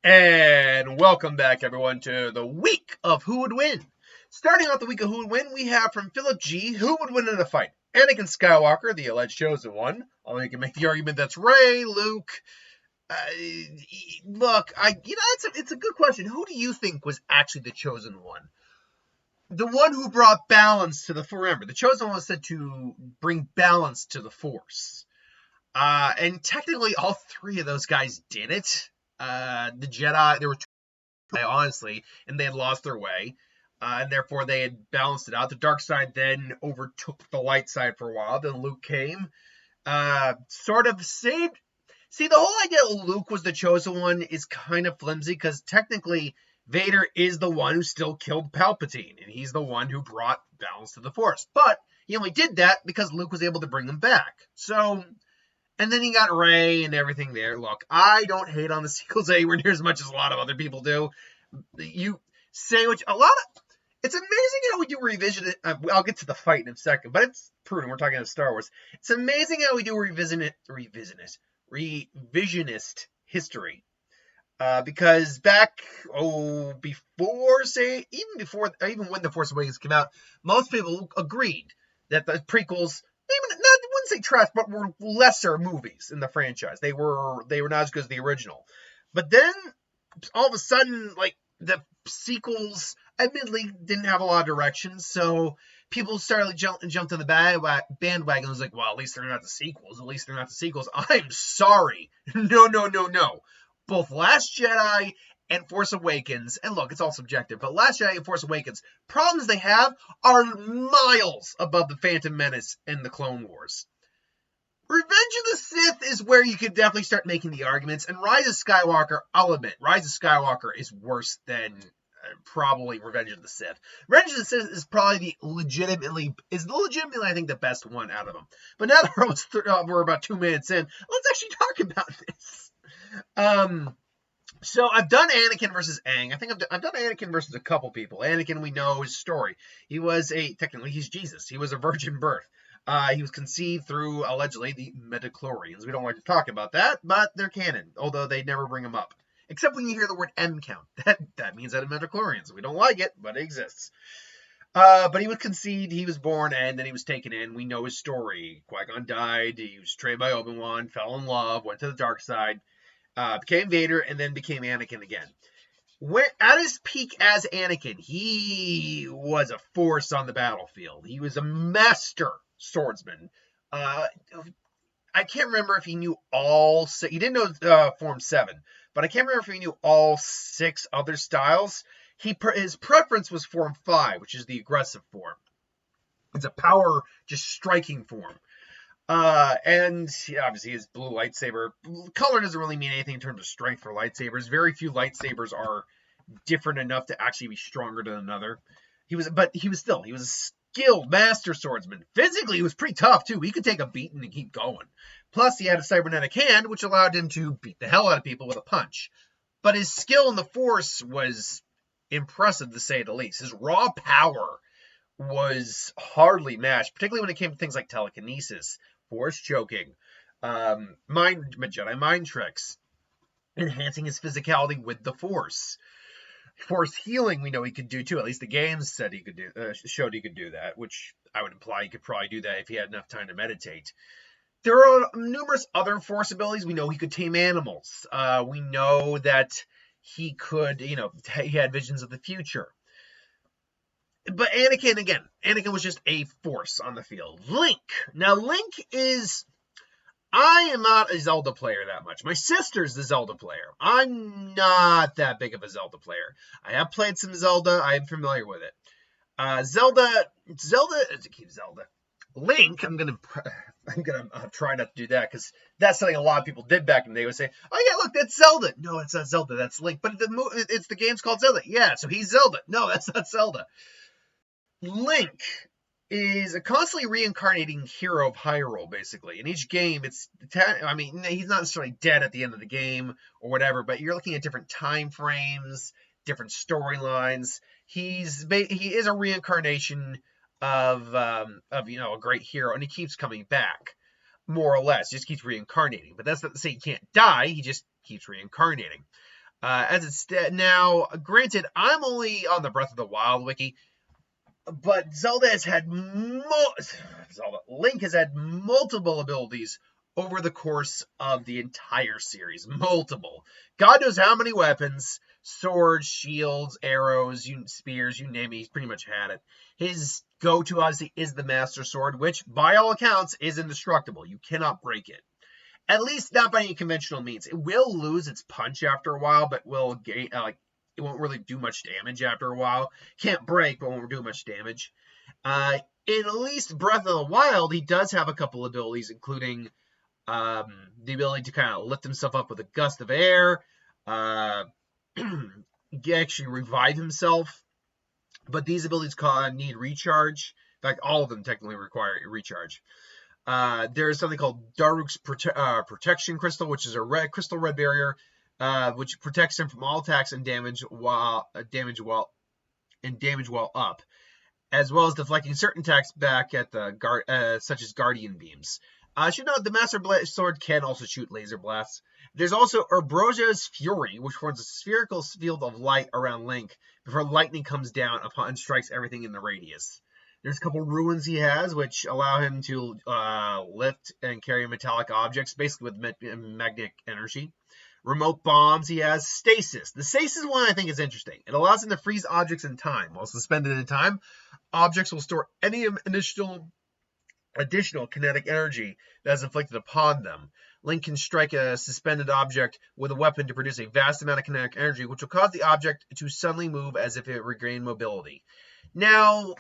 And welcome back, everyone, to the week of Who Would Win. Starting off the week of Who Would Win, we have from Philip G. Who would win in a fight? Anakin Skywalker, the alleged chosen one. Although you can make the argument that's Rey, Luke. Look, it's a good question. Who do you think was actually the chosen one? The one who brought balance to the Force. Remember, the chosen one was said to bring balance to the Force. And technically, all three of those guys did it. The Jedi, there were two, honestly, and they had lost their way, and therefore they had balanced it out. The dark side then overtook the light side for a while. Then Luke came, sort of saved. See, the whole idea that Luke was the chosen one is kind of flimsy because technically Vader is the one who still killed Palpatine, and he's the one who brought balance to the Force. But he only did that because Luke was able to bring him back. So. And then he got Rey and everything there. Look, I don't hate on the sequels anywhere near as much as a lot of other people do. You say what it's amazing how we do revision it. I'll get to the fight in a second, but it's prudent. We're talking about Star Wars. It's amazing how we do revisionist history. Because back, even when The Force Awakens came out, most people agreed that the prequels, I wouldn't say trash, but were lesser movies in the franchise. They were not as good as the original. But then, all of a sudden, like, the sequels admittedly didn't have a lot of direction, so people started jumped on the bandwagon and was like, well, at least they're not the sequels. I'm sorry. No. Both Last Jedi and Force Awakens, and look, it's all subjective, but Last Jedi and Force Awakens, problems they have are miles above the Phantom Menace and the Clone Wars. Revenge of the Sith is where you could definitely start making the arguments, and Rise of Skywalker, I'll admit, Rise of Skywalker is worse than probably Revenge of the Sith. Revenge of the Sith is probably legitimately, I think, the best one out of them. But now that we're about 2 minutes in, let's actually talk about this. So I've done Anakin versus Aang. I think I've done Anakin versus a couple people. Anakin, we know his story. Technically he's Jesus. He was a virgin birth. He was conceived through, allegedly, the midichlorians. We don't like to talk about that, but they're canon, although they never bring them up. Except when you hear the word M count. That means that of midichlorians. We don't like it, but it exists. But he was conceived, he was born, and then he was taken in. We know his story. Qui-Gon died, he was trained by Obi-Wan, fell in love, went to the dark side, became Vader, and then became Anakin again. At his peak as Anakin, he was a force on the battlefield. He was a master swordsman. I can't remember if he knew all six. He didn't know Form 7, but I can't remember if he knew all 6 other styles. His preference was Form 5, which is the aggressive form. It's a power, just striking form. And obviously his blue lightsaber color doesn't really mean anything in terms of strength for lightsabers. Very few lightsabers are different enough to actually be stronger than another. He was a skilled master swordsman. Physically, he was pretty tough too. He could take a beating and keep going. Plus, he had a cybernetic hand, which allowed him to beat the hell out of people with a punch. But his skill in the Force was impressive, to say the least. His raw power was hardly matched, particularly when it came to things like telekinesis, Force choking, Jedi mind tricks, enhancing his physicality with the Force. Force healing, we know he could do too. At least the games said he could showed he could do that, which I would imply he could probably do that if he had enough time to meditate. There are numerous other Force abilities. We know he could tame animals. We know that he could, he had visions of the future. But Anakin was just a force on the field. Link. Now, Link is... I am not a Zelda player that much. My sister's the Zelda player. I'm not that big of a Zelda player. I have played some Zelda. I am familiar with it. Link, I'm gonna try not to do that because that's something a lot of people did back in the day. Would say, "Oh yeah, look, that's Zelda." No, it's not Zelda. That's Link. But the game's called Zelda. Yeah, so he's Zelda. No, that's not Zelda. Link is a constantly reincarnating hero of Hyrule, basically. In each game, he's not necessarily dead at the end of the game or whatever, but you're looking at different time frames, different storylines. He is a reincarnation of a great hero, and he keeps coming back, more or less. Just keeps reincarnating. But that's not to say he can't die. He just keeps reincarnating. Now, granted, I'm only on the Breath of the Wild wiki, but Link has had multiple abilities over the course of the entire series. Multiple. God knows how many weapons, swords, shields, arrows, spears, you name it, he's pretty much had it. His go-to, obviously, is the Master Sword, which, by all accounts, is indestructible. You cannot break it. At least not by any conventional means. It will lose its punch after a while, but will gain, it won't really do much damage after a while. Can't break, but won't do much damage. In at least Breath of the Wild, he does have a couple abilities, including the ability to kind of lift himself up with a gust of air, actually revive himself. But these abilities need recharge. In fact, all of them technically require a recharge. There is something called Daruk's Protection Crystal, which is a red barrier, which protects him from all attacks and damage while up, as well as deflecting certain attacks back at the such as Guardian Beams. Should note the Master Sword can also shoot laser blasts. There's also Urbosa's Fury, which forms a spherical field of light around Link before lightning comes down and strikes everything in the radius. There's a couple ruins he has, which allow him to lift and carry metallic objects, basically with magnetic energy. Remote bombs he has. Stasis. The stasis one I think is interesting. It allows him to freeze objects in time. While suspended in time, objects will store any additional kinetic energy that is inflicted upon them. Link can strike a suspended object with a weapon to produce a vast amount of kinetic energy, which will cause the object to suddenly move as if it regained mobility. Now,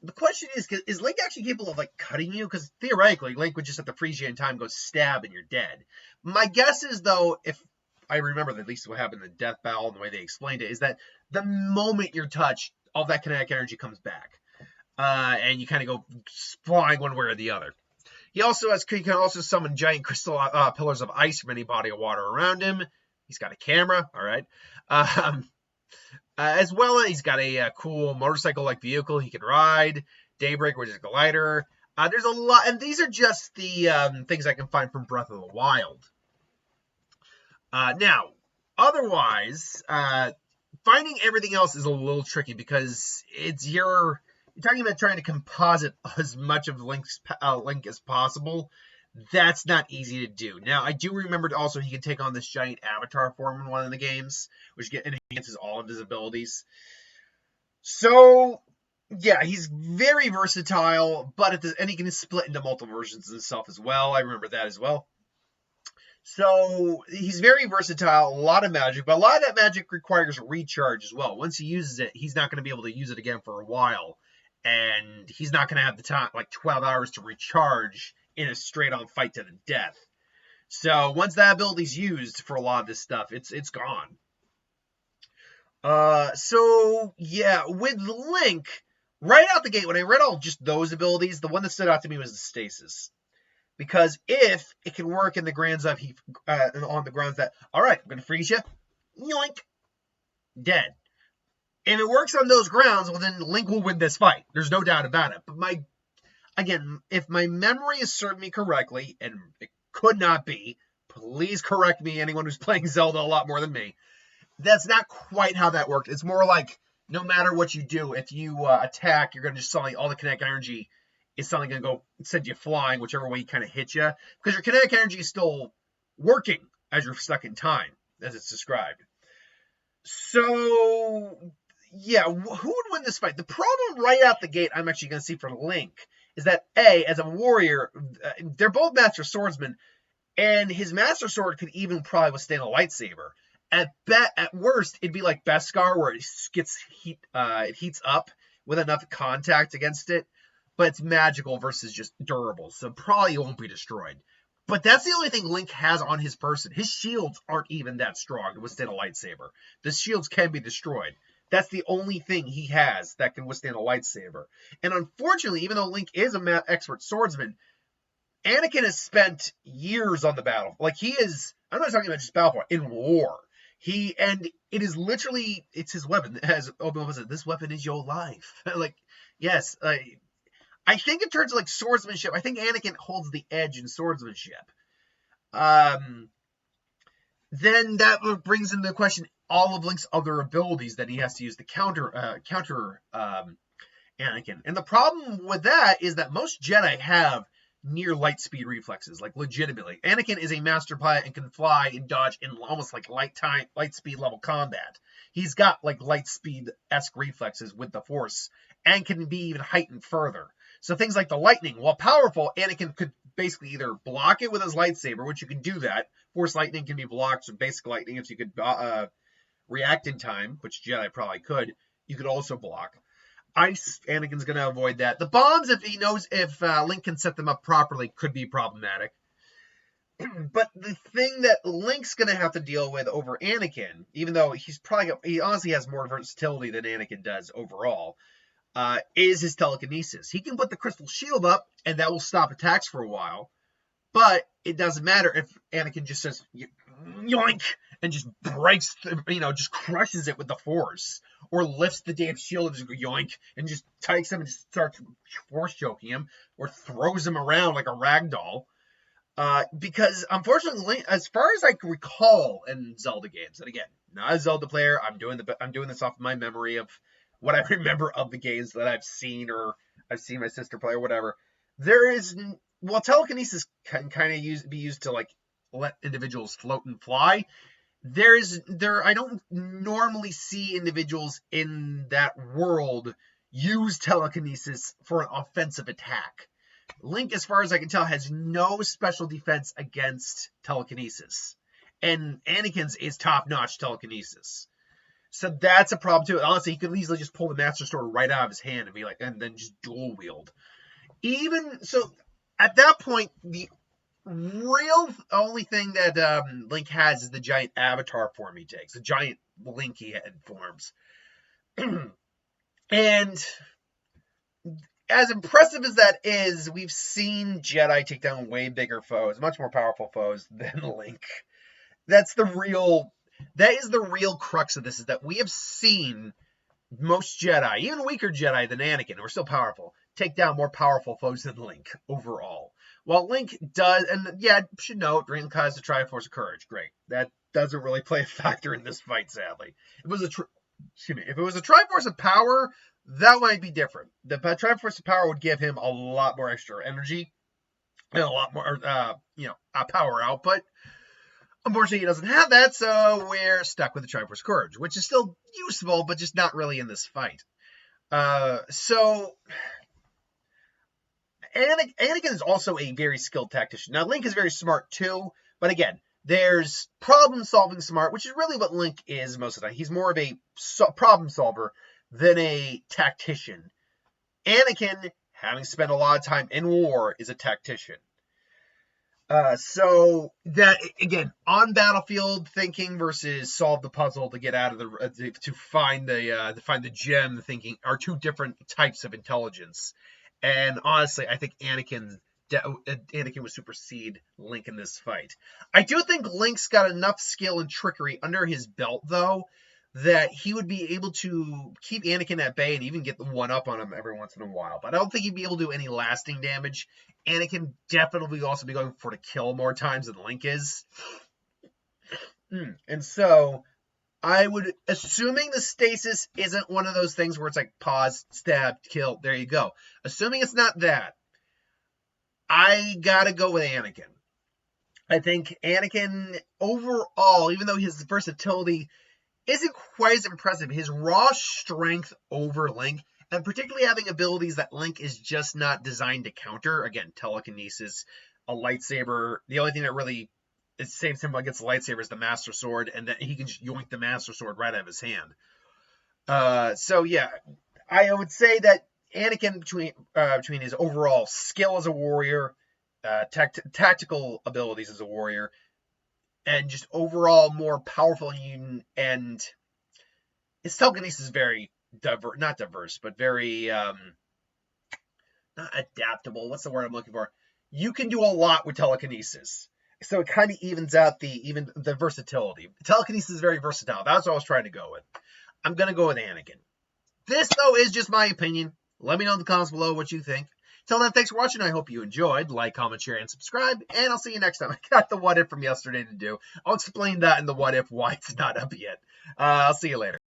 the question is Link actually capable of cutting you? Because theoretically, Link would just have to freeze you in time, go stab, and you're dead. My guess is, though, if I remember at least what happened in the Death Battle and the way they explained it, is that the moment you're touched, all that kinetic energy comes back. And you kind of go flying one way or the other. He can also summon giant crystal pillars of ice from any body of water around him. He's got a camera, all right. As well as he's got a cool motorcycle-like vehicle he can ride. Daybreak, which is a glider. There's a lot, and these are just the things I can find from Breath of the Wild. Now, otherwise, finding everything else is a little tricky because you're talking about trying to composite as much of Link as possible. That's not easy to do. Now, I do remember also he can take on this giant avatar form in one of the games, which enhances all of his abilities. So, yeah, he's very versatile, and he can split into multiple versions of himself as well. I remember that as well. So, he's very versatile, a lot of magic, but a lot of that magic requires recharge as well. Once he uses it, he's not going to be able to use it again for a while, and he's not going to have the time, 12 hours to recharge in a straight-on fight to the death. So once that ability's used for a lot of this stuff, it's gone. So yeah, with Link, right out the gate, when I read all just those abilities, the one that stood out to me was the stasis. Because if it can work in the grounds of on the grounds that, all right, I'm going to freeze you, yoink, dead. If it works on those grounds, well then Link will win this fight. There's no doubt about it. But again, if my memory has served me correctly, and it could not be, please correct me, anyone who's playing Zelda a lot more than me, that's not quite how that worked. It's more like, no matter what you do, if you attack, you're going to just suddenly, all the kinetic energy is suddenly going to go send you flying, whichever way you kind of hit you. Because your kinetic energy is still working as you're stuck in time, as it's described. So, yeah, who would win this fight? The problem right out the gate I'm actually going to see for Link is that, as a warrior, they're both master swordsmen, and his master sword could even probably withstand a lightsaber. At worst, it'd be like Beskar, where it heats up with enough contact against it, but it's magical versus just durable, so probably it won't be destroyed. But that's the only thing Link has on his person. His shields aren't even that strong to withstand a lightsaber. The shields can be destroyed. That's the only thing he has that can withstand a lightsaber. And unfortunately, even though Link is an expert swordsman, Anakin has spent years on the battle. I'm not talking about just battle, in war. And it is literally, it's his weapon. As Obi-Wan said, this weapon is your life. Yes. I think in terms of swordsmanship, I think Anakin holds the edge in swordsmanship. then that brings into question all of Link's other abilities that he has to use to counter Anakin. And the problem with that is that most Jedi have near light speed reflexes, like legitimately. Anakin is a master pilot and can fly and dodge in almost like light speed level combat. He's got like light speed-esque reflexes with the Force and can be even heightened further. So things like the lightning, while powerful, Anakin could basically either block it with his lightsaber, which you can do that. Force lightning can be blocked, so basic lightning, if you could react in time, which Jedi probably could, you could also block. Ice, Anakin's going to avoid that. The bombs, if he knows if Link can set them up properly, could be problematic. But the thing that Link's going to have to deal with over Anakin, even though he honestly has more versatility than Anakin does overall, is his telekinesis. He can put the crystal shield up, and that will stop attacks for a while. But it doesn't matter if Anakin just says, yoink, and just breaks, just crushes it with the Force. Or lifts the damn shield and just go yoink, and just takes him and just starts Force choking him. Or throws him around like a rag doll. Because, unfortunately, Link, as far as I can recall in Zelda games, and again, not a Zelda player, I'm doing this off of my memory of what I remember of the games that I've seen, or I've seen my sister play, or whatever. While telekinesis can kind of be used to like let individuals float and fly, I don't normally see individuals in that world use telekinesis for an offensive attack. Link, as far as I can tell, has no special defense against telekinesis. And Anakin's is top-notch telekinesis. So that's a problem too. Honestly, he could easily just pull the Master Sword right out of his hand and then just dual wield. Even so, at that point, the real only thing that Link has is the giant avatar form he takes, the giant Linky head forms. And as impressive as that is, we've seen Jedi take down way bigger foes, much more powerful foes than Link. That is the real crux of this, is that we have seen most Jedi, even weaker Jedi than Anakin, who are still powerful, take down more powerful foes than Link overall. While Link does, and yeah, should note, Link has the Triforce of Courage. Great. That doesn't really play a factor in this fight, sadly. If it was a Triforce of Power, that might be different. The Triforce of Power would give him a lot more extra energy and a lot more, power output. Unfortunately, he doesn't have that, so we're stuck with the Triforce of Courage, which is still useful, but just not really in this fight. So Anakin is also a very skilled tactician. Now, Link is very smart too, but again, there's problem-solving smart, which is really what Link is most of the time. He's more of a problem solver than a tactician. Anakin, having spent a lot of time in war, is a tactician. So that, again, on battlefield thinking versus solve the puzzle to get out of to find the gem thinking are two different types of intelligence. And honestly, I think Anakin would supersede Link in this fight. I do think Link's got enough skill and trickery under his belt, though, that he would be able to keep Anakin at bay and even get the one-up on him every once in a while. But I don't think he'd be able to do any lasting damage. Anakin definitely also be going for the kill more times than Link is. And so, I would, assuming the stasis isn't one of those things where it's like pause, stab, kill, there you go. Assuming it's not that, I gotta go with Anakin. I think Anakin overall, even though his versatility isn't quite as impressive, his raw strength over Link, and particularly having abilities that Link is just not designed to counter, again, telekinesis, a lightsaber, the only thing that really saves him against the lightsaber is the Master Sword, and then he can just yoink the Master Sword right out of his hand. So yeah, I would say that Anakin, between his overall skill as a warrior, tactical abilities as a warrior, and just overall more powerful, and his telekinesis is very not diverse, but very not adaptable. What's the word I'm looking for? You can do a lot with telekinesis, so it kind of evens out the versatility. Telekinesis is very versatile. That's what I was trying to go with. I'm gonna go with Anakin. This, though, is just my opinion. Let me know in the comments below what you think. Till then, thanks for watching. I hope you enjoyed. Like, comment, share, and subscribe. And I'll see you next time. I got the what if from yesterday to do. I'll explain that in the what if why it's not up yet. I'll see you later.